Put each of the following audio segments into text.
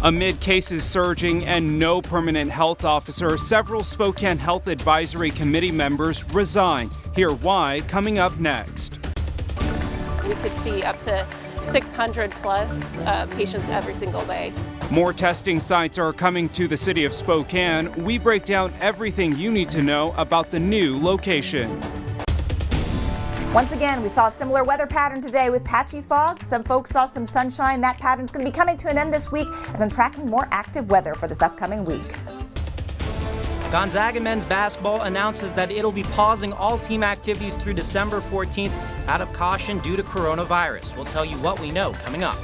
Amid cases surging and no permanent health officer, several Spokane Health Advisory Committee members resign. Hear why coming up next. We could see up to 600 plus patients every single day. More testing sites are coming to the city of Spokane. We break down everything you need to know about the new location. Once again, we saw a similar weather pattern today with patchy fog. Some folks saw some sunshine. That pattern's going to be coming to an end this week as I'm tracking more active weather for this upcoming week. Gonzaga men's basketball announces that it'll be pausing all team activities through December 14th out of caution due to coronavirus. We'll tell you what we know coming up.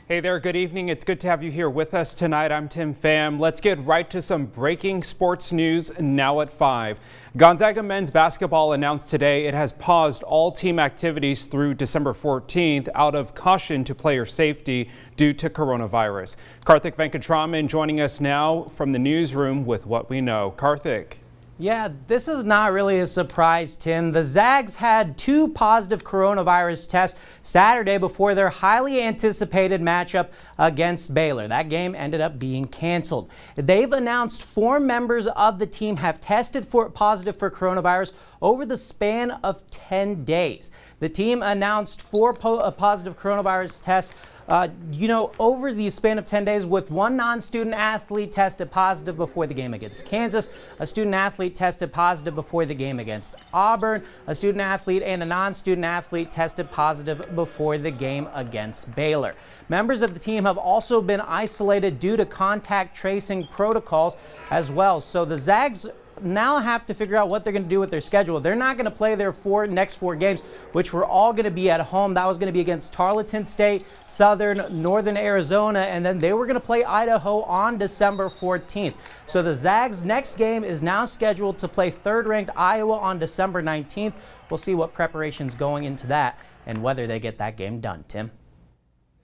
Hey there, good evening. It's good to have you here with us tonight. I'm Tim Pham. Let's get right to some breaking sports news now at 5. Gonzaga men's basketball announced today it has paused all team activities through December 14th out of caution to player safety due to coronavirus. Karthik Venkatraman joining us now from the newsroom with what we know. Karthik. Yeah, this is not really a surprise, Tim. The Zags had 2 positive coronavirus tests Saturday before their highly anticipated matchup against Baylor. That game ended up being canceled. They've announced 4 members of the team have tested positive for coronavirus over the span of 10 days. The team announced 4 positive coronavirus tests over the span of 10 days, with 1 non-student athlete tested positive before the game against Kansas, a student athlete tested positive before the game against Auburn, a student athlete and a non-student athlete tested positive before the game against Baylor. Members of the team have also been isolated due to contact tracing protocols as well. So the Zags now have to figure out what they're going to do with their schedule. They're not going to play their next 4 games, which were all going to be at home. That was going to be against Tarleton State, Southern, Northern Arizona, and then they were going to play Idaho on December 14th. So the Zags' next game is now scheduled to play 3rd-ranked Iowa on December 19th. We'll see what preparations going into that and whether they get that game done. Tim?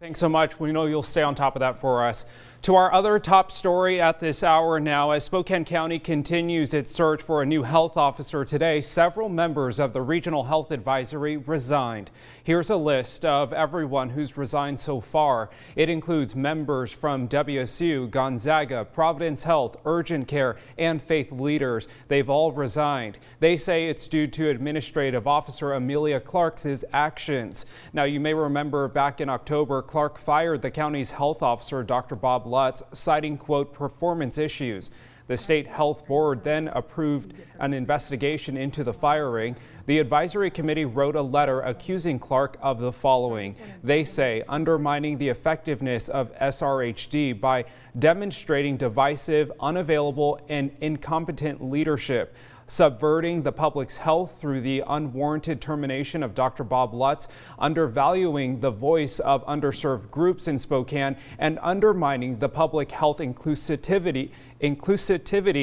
Thanks so much. We know you'll stay on top of that for us. To our other top story at this hour now, as Spokane County continues its search for a new health officer today, several members of the Regional Health Advisory resigned. Here's a list of everyone who's resigned so far. It includes members from WSU, Gonzaga, Providence Health, Urgent Care, and Faith Leaders. They've all resigned. They say it's due to Administrative Officer Amelia Clark's actions. Now, you may remember back in October, Clark fired the county's health officer, Dr. Bob Lutz, citing, quote, performance issues. The state health board then approved an investigation into the firing. The advisory committee wrote a letter accusing Clark of the following. They say undermining the effectiveness of SRHD by demonstrating divisive, unavailable, and incompetent leadership, subverting the public's health through the unwarranted termination of Dr. Bob Lutz, undervaluing the voice of underserved groups in Spokane, and undermining the public health inclusivity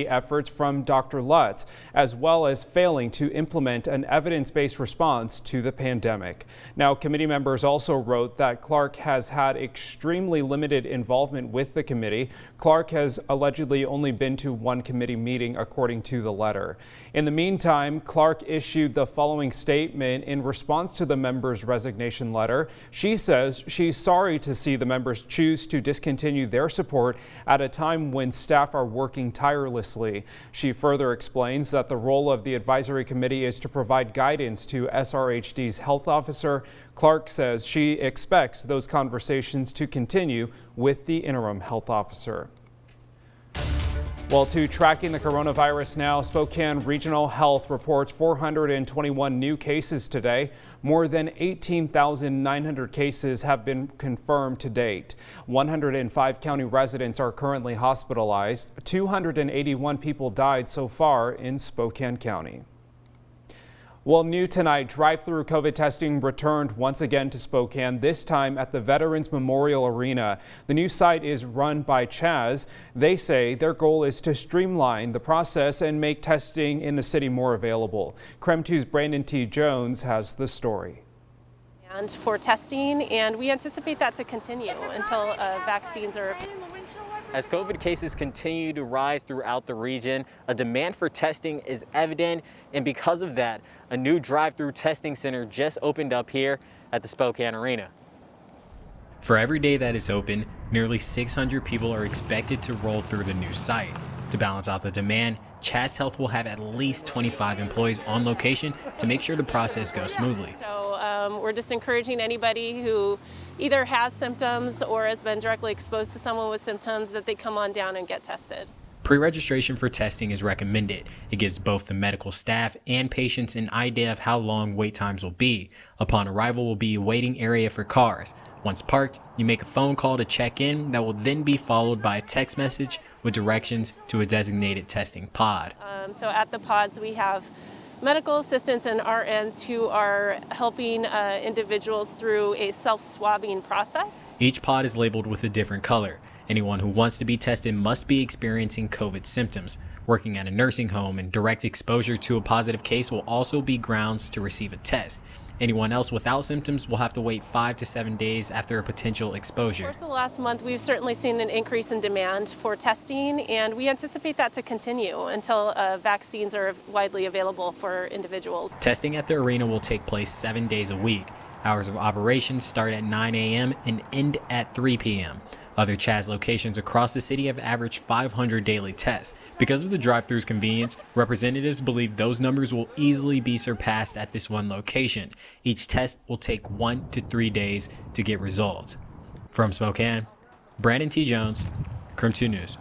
efforts from Dr. Lutz, as well as failing to implement an evidence-based response to the pandemic. Now, committee members also wrote that Clark has had extremely limited involvement with the committee. Clark has allegedly only been to 1 committee meeting, according to the letter. In the meantime, Clark issued the following statement in response to the members' resignation letter. She says she's sorry to see the members choose to discontinue their support at a time when staff are working tirelessly. She further explains that the role of the advisory committee is to provide guidance to SRHD's health officer. Clark says she expects those conversations to continue with the interim health officer. Well, to tracking the coronavirus now, Spokane Regional Health reports 421 new cases today. More than 18,900 cases have been confirmed to date. 105 county residents are currently hospitalized. 281 people died so far in Spokane County. Well, new tonight, drive-through COVID testing returned once again to Spokane, this time at the Veterans Memorial Arena. The new site is run by Chaz. They say their goal is to streamline the process and make testing in the city more available. KREM 2's Brandon T. Jones has the story. And for testing, and we anticipate that to continue until vaccines are. As COVID cases continue to rise throughout the region, a demand for testing is evident, and because of that, a new drive-through testing center just opened up here at the Spokane Arena. For every day that is open, nearly 600 people are expected to roll through the new site. To balance out the demand, Chast Health will have at least 25 employees on location to make sure the process goes smoothly. So we're just encouraging anybody who either has symptoms or has been directly exposed to someone with symptoms that they come on down and get tested. Pre-registration for testing is recommended. It gives both the medical staff and patients an idea of how long wait times will be. Upon arrival will be a waiting area for cars. Once parked, you make a phone call to check in that will then be followed by a text message with directions to a designated testing pod. So at the pods we have medical assistants and RNs who are helping individuals through a self-swabbing process. Each pod is labeled with a different color. Anyone who wants to be tested must be experiencing COVID symptoms. Working at a nursing home and direct exposure to a positive case will also be grounds to receive a test. Anyone else without symptoms will have to wait 5 to 7 days after a potential exposure. Of course, the last month we've certainly seen an increase in demand for testing, and we anticipate that to continue until vaccines are widely available for individuals. Testing at the arena will take place 7 days a week. Hours of operation start at 9 a.m. and end at 3 p.m. Other Chaz locations across the city have averaged 500 daily tests. Because of the drive-thru's convenience, representatives believe those numbers will easily be surpassed at this one location. Each test will take 1 to 3 days to get results. From Spokane, Brandon T. Jones, KREM 2 News.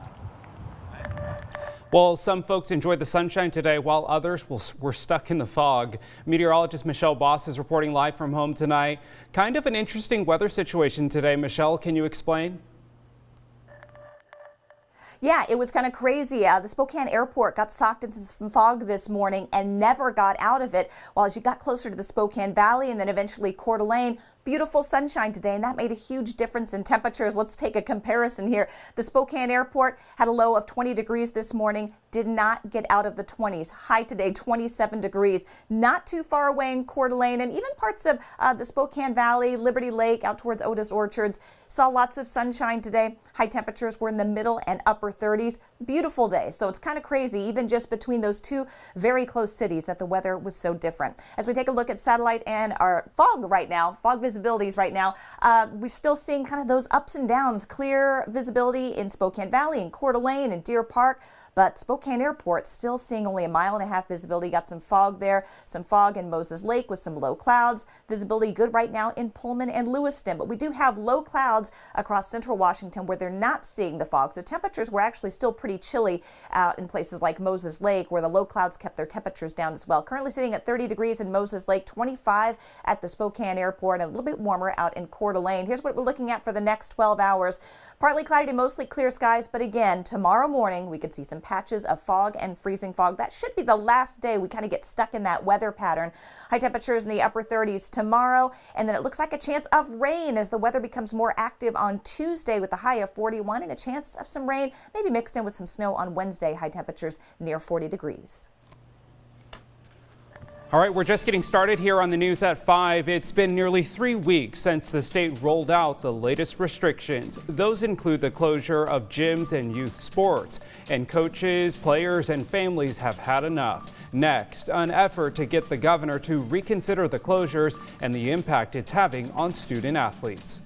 Well, some folks enjoyed the sunshine today while others were stuck in the fog. Meteorologist Michelle Boss is reporting live from home tonight. Kind of an interesting weather situation today. Michelle, can you explain? Yeah, it was kind of crazy. The Spokane airport got socked into some fog this morning and never got out of it. While as you got closer to the Spokane Valley and then eventually Coeur d'Alene, beautiful sunshine today, and that made a huge difference in temperatures. Let's take a comparison here. The Spokane airport had a low of 20 degrees this morning, did not get out of the 20s. High today, 27 degrees. Not too far away in Coeur d'Alene and even parts of the Spokane Valley, Liberty Lake, out towards Otis Orchards. Saw lots of sunshine today. High temperatures were in the middle and upper 30s. Beautiful day. So it's kind of crazy, even just between those two very close cities, that the weather was so different. As we take a look at satellite and our fog right now, fog visibilities right now, we're still seeing kind of those ups and downs. Clear visibility in Spokane Valley and Coeur d'Alene and Deer Park. But Spokane Airport still seeing only 1.5 miles visibility. Got some fog there, some fog in Moses Lake with some low clouds. Visibility good right now in Pullman and Lewiston, but we do have low clouds across central Washington where they're not seeing the fog. So temperatures were actually still pretty chilly out in places like Moses Lake, where the low clouds kept their temperatures down as well. Currently sitting at 30 degrees in Moses Lake, 25 at the Spokane Airport, and a little bit warmer out in Coeur d'Alene. Here's what we're looking at for the next 12 hours. Partly cloudy to mostly clear skies, but again, tomorrow morning we could see some patches of fog and freezing fog. That should be the last day we kind of get stuck in that weather pattern. High temperatures in the upper 30s tomorrow, and then it looks like a chance of rain as the weather becomes more active on Tuesday with a high of 41 and a chance of some rain, maybe mixed in with some snow on Wednesday. High temperatures near 40 degrees. All right, we're just getting started here on the news at 5. It's been nearly 3 weeks since the state rolled out the latest restrictions. Those include the closure of gyms and youth sports. And coaches, players, and families have had enough. Next, an effort to get the governor to reconsider the closures and the impact it's having on student athletes.